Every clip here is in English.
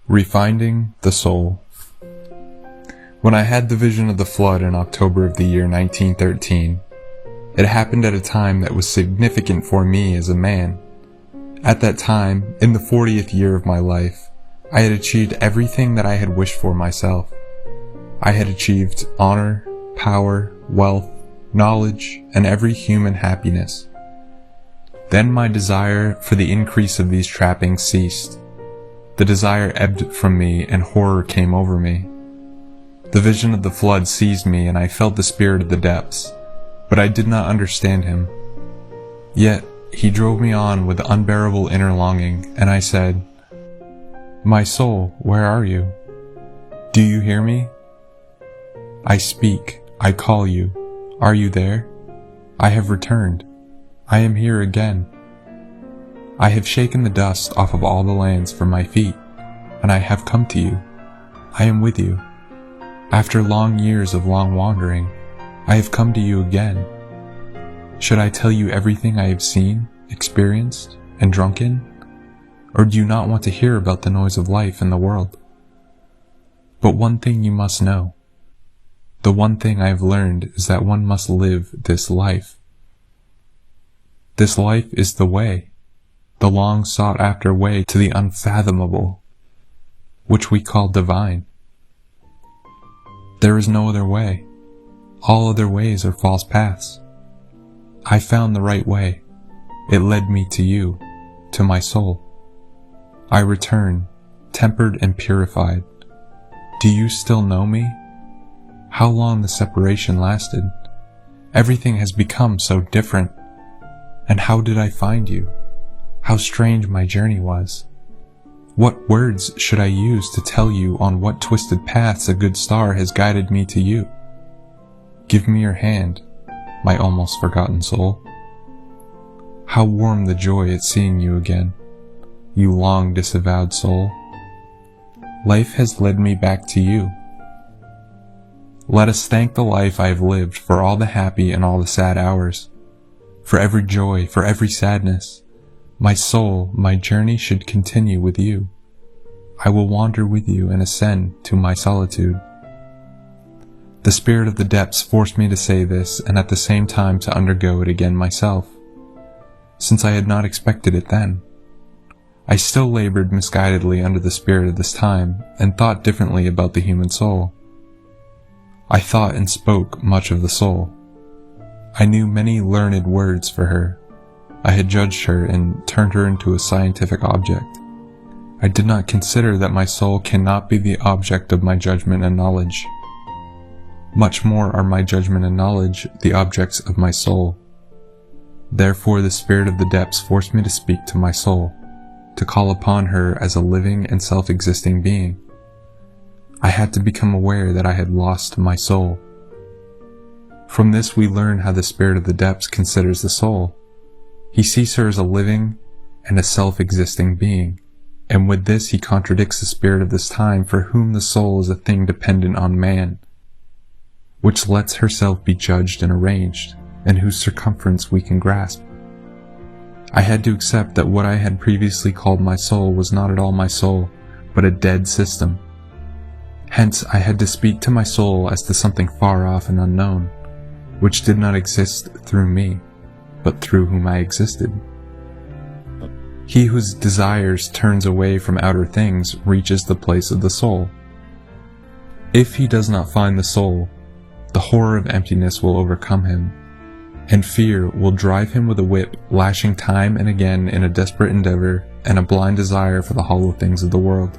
Refinding the Soul. When I had the vision of the flood in October of the year 1913, it happened at a time that was significant for me as a man. At that time, in the 40th year of my life, I had achieved everything that I had wished for myself. I had achieved honor, power, wealth, knowledge, and every human happiness. Then my desire for the increase of these trappings ceased. The desire ebbed from me, and horror came over me. The vision of the flood seized me, and I felt the spirit of the depths, but I did not understand him. Yet he drove me on with unbearable inner longing, and I said, "My soul, where are you? Do you hear me? I speak, I call you. Are you there? I have returned. I am here again. I have shaken the dust off of all the lands from my feet, and I have come to you. I am with you. After long years of long wandering, I have come to you again. Should I tell you everything I have seen, experienced, and drunk in? Or do you not want to hear about the noise of life in the world? But one thing you must know. The one thing I have learned is that one must live this life. This life is the way, the long sought after way to the unfathomable, which we call divine. There is no other way. All other ways are false paths. I found the right way. It led me to you, to my soul. I return, tempered and purified. Do you still know me? How long the separation lasted. Everything has become so different. And how did I find you? How strange my journey was. What words should I use to tell you on what twisted paths a good star has guided me to you? Give me your hand, my almost forgotten soul. How warm the joy at seeing you again, you long disavowed soul. Life has led me back to you. Let us thank the life I have lived for all the happy and all the sad hours. For every joy, for every sadness. My soul, my journey should continue with you. I will wander with you and ascend to my solitude. The spirit of the depths forced me to say this, and at the same time to undergo it again myself, since I had not expected it then. I still labored misguidedly under the spirit of this time, and thought differently about the human soul. I thought and spoke much of the soul. I knew many learned words for her. I had judged her and turned her into a scientific object. I did not consider that my soul cannot be the object of my judgment and knowledge. Much more are my judgment and knowledge the objects of my soul. Therefore the spirit of the depths forced me to speak to my soul, to call upon her as a living and self-existing being. I had to become aware that I had lost my soul. From this we learn how the spirit of the depths considers the soul. He sees her as a living and a self-existing being, and with this he contradicts the spirit of this time for whom the soul is a thing dependent on man, which lets herself be judged and arranged, and whose circumference we can grasp. I had to accept that what I had previously called my soul was not at all my soul, but a dead system. Hence I had to speak to my soul as to something far off and unknown, which did not exist through me, but through whom I existed. He whose desires turns away from outer things reaches the place of the soul. If he does not find the soul, the horror of emptiness will overcome him, and fear will drive him with a whip, lashing time and again in a desperate endeavor and a blind desire for the hollow things of the world.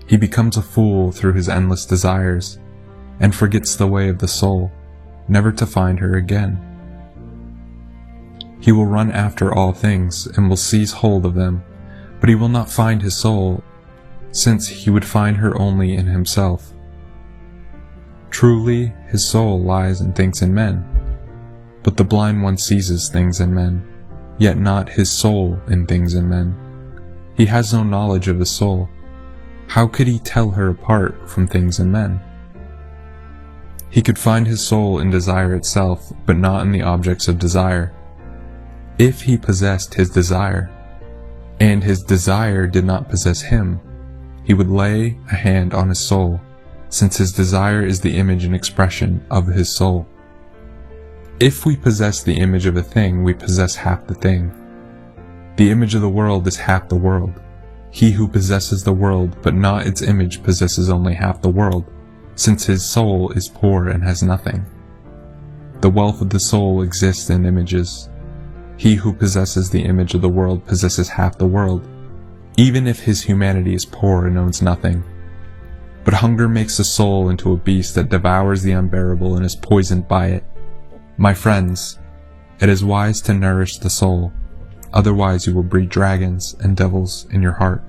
He becomes a fool through his endless desires, and forgets the way of the soul, never to find her again. He will run after all things, and will seize hold of them, but he will not find his soul, since he would find her only in himself. Truly, his soul lies and thinks in men, but the blind one seizes things in men, yet not his soul in things and men. He has no knowledge of his soul. How could he tell her apart from things and men? He could find his soul in desire itself, but not in the objects of desire. If he possessed his desire, and his desire did not possess him, he would lay a hand on his soul, since his desire is the image and expression of his soul. If we possess the image of a thing, we possess half the thing. The image of the world is half the world. He who possesses the world but not its image possesses only half the world, since his soul is poor and has nothing. The wealth of the soul exists in images. He who possesses the image of the world possesses half the world, even if his humanity is poor and owns nothing. But hunger makes the soul into a beast that devours the unbearable and is poisoned by it. My friends, it is wise to nourish the soul, otherwise you will breed dragons and devils in your heart.